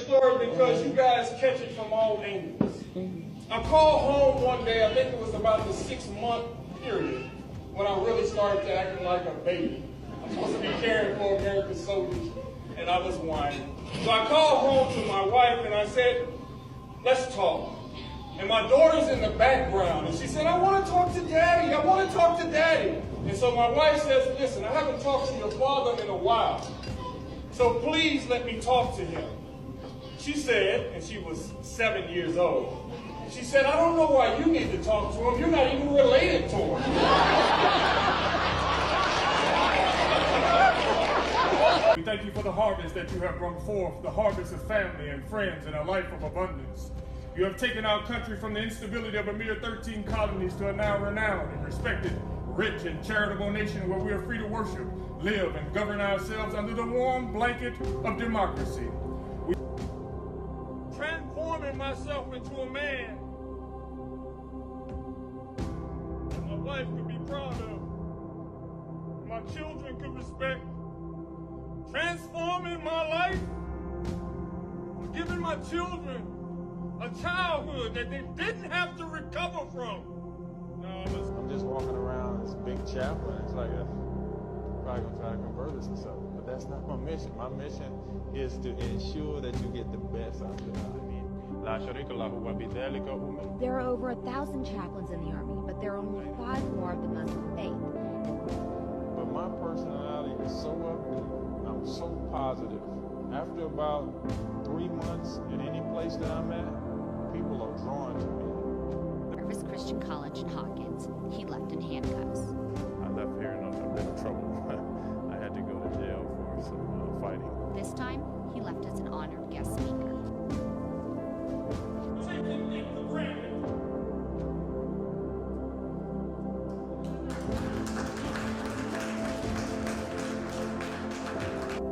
story because you guys catch it from all angles. I called home one day, I think it was about the 6-month period, when I really started to acting like a baby. I'm supposed to be caring for American soldiers, and I was whining. So I called home to my wife and I said, let's talk. And my daughter's in the background, and she said, I want to talk to Daddy, I want to talk to Daddy. And so my wife says, listen, I haven't talked to your father in a while, so please let me talk to him. She said, and she was 7 years old, she said, I don't know why you need to talk to him, you're not even related to him. We thank you for the harvest that you have brought forth, the harvest of family and friends and a life of abundance. You have taken our country from the instability of a mere 13 colonies to a now renowned and respected, rich and charitable nation where we are free to worship, live, and govern ourselves under the warm blanket of democracy. Transforming myself into a man that my wife could be proud of, my children could respect. Transforming my life, giving my children a childhood that they didn't have to recover from. No, I'm just walking around this big chaplain. It's like, probably gonna try to convert us or something. But that's not my mission. My mission is to ensure that you get the best out of it. There are over 1,000 chaplains in the Army, but there are only 5 more of the Muslim faith. But my personality is so upbeat. I'm so positive. After about 3 months in any place that I'm at, people are drawn to me. Purvis Christian College in Hawkins. He left in handcuffs. I left here in a bit of trouble. I had to go to jail for some fighting. This time, he left as an honored guest speaker.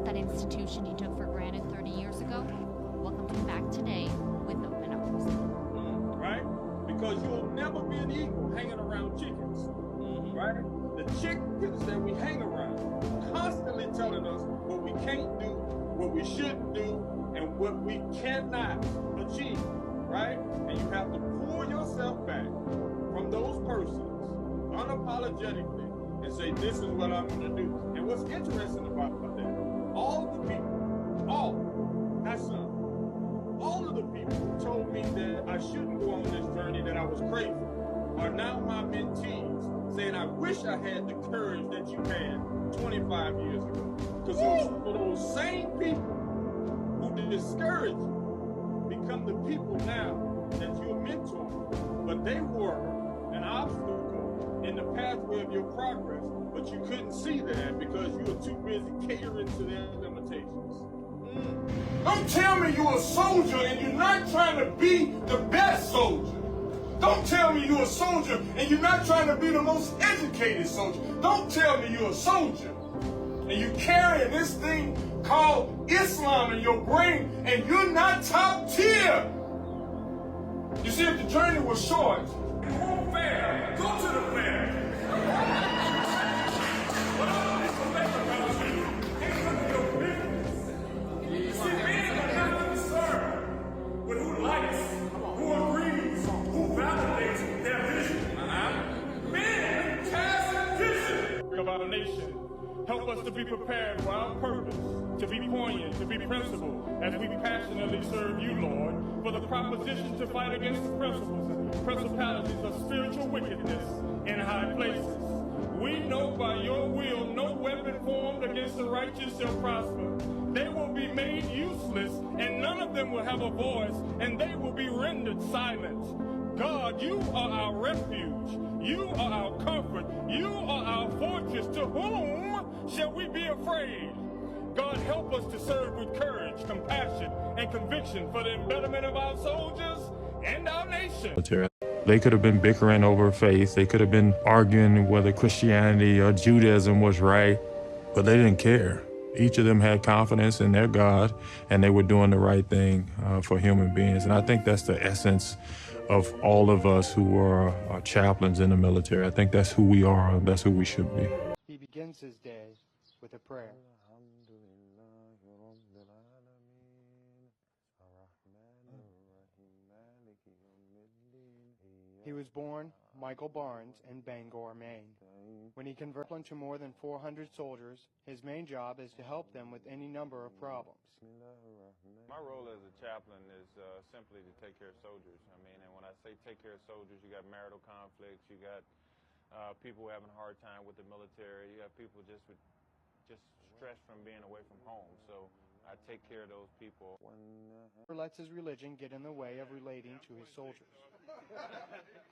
That institution you took for granted 30 years ago welcomed him back today with open arms. Right? Because you'll never be an eagle hanging around chickens. Right? The chickens that we hang around constantly telling us what we can't do, what we shouldn't do, and what we cannot achieve. Right? And you have to pull yourself back from those persons unapologetically and say, this is what I'm going to do. And what's interesting about that, all the people, all of the people who told me that I shouldn't go on this journey, that I was crazy, are now my mentees, saying I wish I had the courage that you had 25 years ago. Because those same people who discourage you become the people now that you're mentoring. But they were an obstacle in the pathway of your progress, but you couldn't see that because you were too busy catering to their limitations. Don't tell me you're a soldier and you're not trying to be the best soldier. Don't tell me you're a soldier and you're not trying to be the most educated soldier. Don't tell me you're a soldier and you're carrying this thing called Islam in your brain and you're not top tier. You see, if the journey was short, it won't fair. Go to the fair. What I want to make about you ain't none of your business. You see, men are not concerned with who likes, who agrees, who validates their vision. Men cast a vision About a nation. Help us to be prepared for our purpose, to be poignant, to be principled, as we passionately serve you, Lord, for the proposition to fight against the principles and principalities of spiritual wickedness in high places. We know by your will no weapon formed against the righteous shall prosper. They will be made useless, and none of them will have a voice, and they will be rendered silent. God, you are our refuge. You are our comfort. You are our fortress. To whom shall we be afraid? God, help us to serve with courage, compassion, and conviction for the betterment of our soldiers and our nation. They could have been bickering over faith. They could have been arguing whether Christianity or Judaism was right, but they didn't care. Each of them had confidence in their God, and they were doing the right thing for human beings. And I think that's the essence of all of us who are chaplains in the military. I think that's who we are. That's who we should be. He begins his day with a prayer. He was born Michael Barnes in Bangor, Maine. When he converted to more than 400 soldiers, his main job is to help them with any number of problems. My role as a chaplain is simply to take care of soldiers. I mean, and when I say take care of soldiers, you got marital conflicts, you got people having a hard time with the military, you got people just stressed from being away from home. So I take care of those people. Never lets his religion get in the way of relating to his soldiers.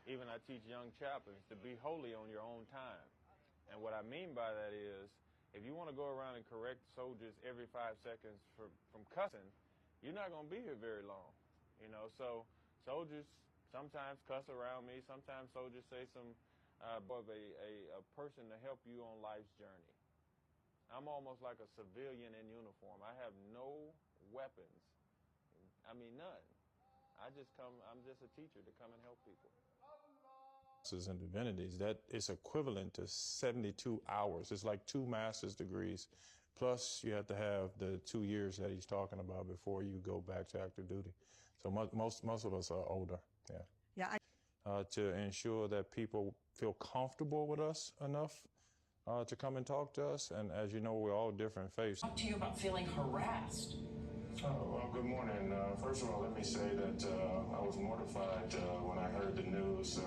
Even I teach young chaplains to be holy on your own time. And what I mean by that is, if you want to go around and correct soldiers every 5 seconds from cussing, you're not going to be here very long. You know, so soldiers sometimes cuss around me. Sometimes soldiers say some of a person to help you on life's journey. I'm almost like a civilian in uniform. I have no weapons. I mean, none. I'm just a teacher to come and help people. And divinities, that is equivalent to 72 hours. It's like 2 master's degrees. Plus, you have to have the 2 years that he's talking about before you go back to active duty. So most of us are older. Yeah. To ensure that people feel comfortable with us enough to come and talk to us. And as you know, we're all different faiths. Talk to you about feeling harassed. Well, good morning. First of all, let me say that I was mortified when I heard the news.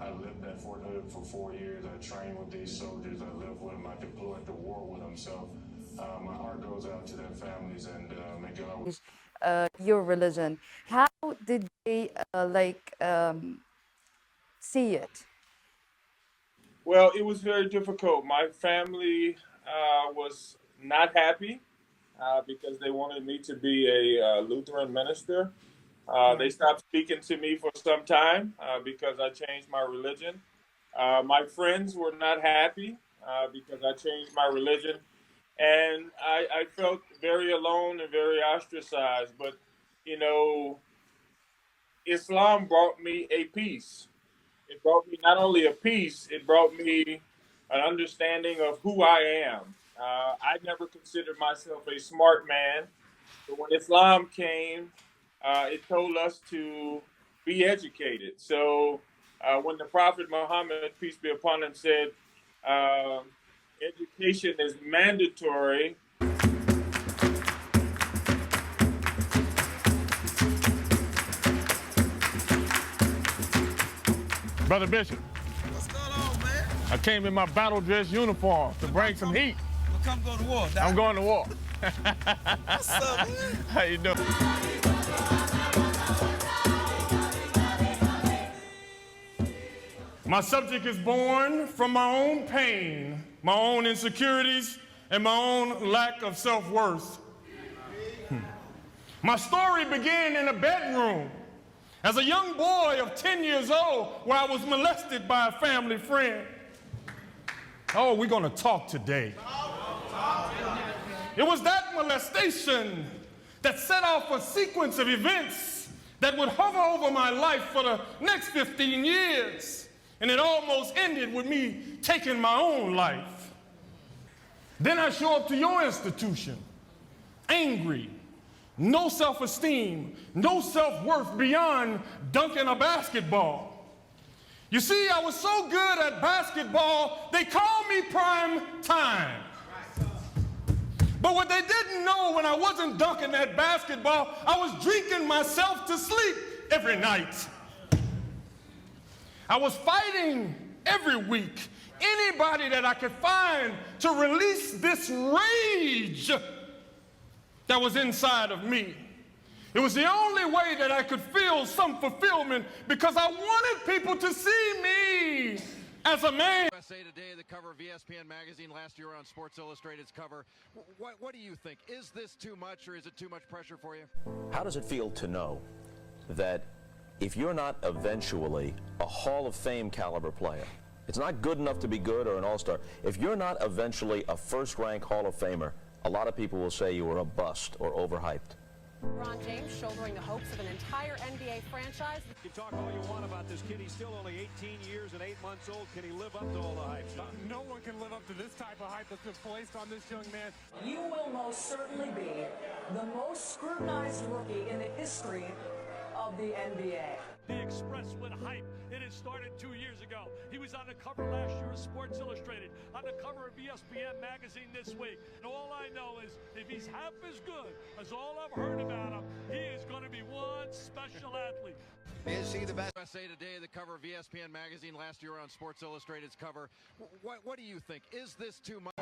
I lived at Fort Hood for 4 years. I trained with these soldiers. I lived with them. I deployed to war with them. So my heart goes out to their families, and may God... your religion. How did they see it? Well, it was very difficult. My family was not happy because they wanted me to be a Lutheran minister. They stopped speaking to me for some time because I changed my religion. My friends were not happy because I changed my religion. And I felt very alone and very ostracized. But, you know, Islam brought me a peace. It brought me not only a peace, it brought me an understanding of who I am. I never considered myself a smart man. But when Islam came, it told us to be educated. So when the Prophet Muhammad, peace be upon him, said, education is mandatory. Brother Bishop. What's going on, man? I came in my battle dress uniform to bring some heat. Well, come go to war, Doc. I'm going to war. What's up, man? How you doing? My subject is born from my own pain, my own insecurities, and my own lack of self-worth. My story began in a bedroom as a young boy of 10 years old where I was molested by a family friend. Oh, we're gonna talk today. It was that molestation that set off a sequence of events that would hover over my life for the next 15 years. And it almost ended with me taking my own life. Then I show up to your institution, angry, no self-esteem, no self-worth beyond dunking a basketball. You see, I was so good at basketball, they called me prime time. But what they didn't know when I wasn't dunking that basketball, I was drinking myself to sleep every night. I was fighting every week anybody that I could find to release this rage that was inside of me. It was the only way that I could feel some fulfillment because I wanted people to see me as a man. USA Today, the cover of ESPN magazine last year on Sports Illustrated's cover. What do you think? Is this too much or is it too much pressure for you? How does it feel to know that if you're not eventually a Hall of Fame caliber player, it's not good enough to be good or an all-star. If you're not eventually a first-rank Hall of Famer, a lot of people will say you were a bust or overhyped. LeBron James shouldering the hopes of an entire NBA franchise. You talk all you want about this kid. He's still only 18 years and 8 months old. Can he live up to all the hype? No one can live up to this type of hype that's been placed on this young man. You will most certainly be the most scrutinized rookie in the history of the NBA. The Express with hype. It had started 2 years ago. He was on the cover last year of Sports Illustrated, on the cover of ESPN magazine this week. And all I know is if he's half as good as all I've heard about him, he is going to be one special athlete. Is he the best? USA Today, the cover of ESPN magazine last year on Sports Illustrated's cover. What do you think? Is this too much?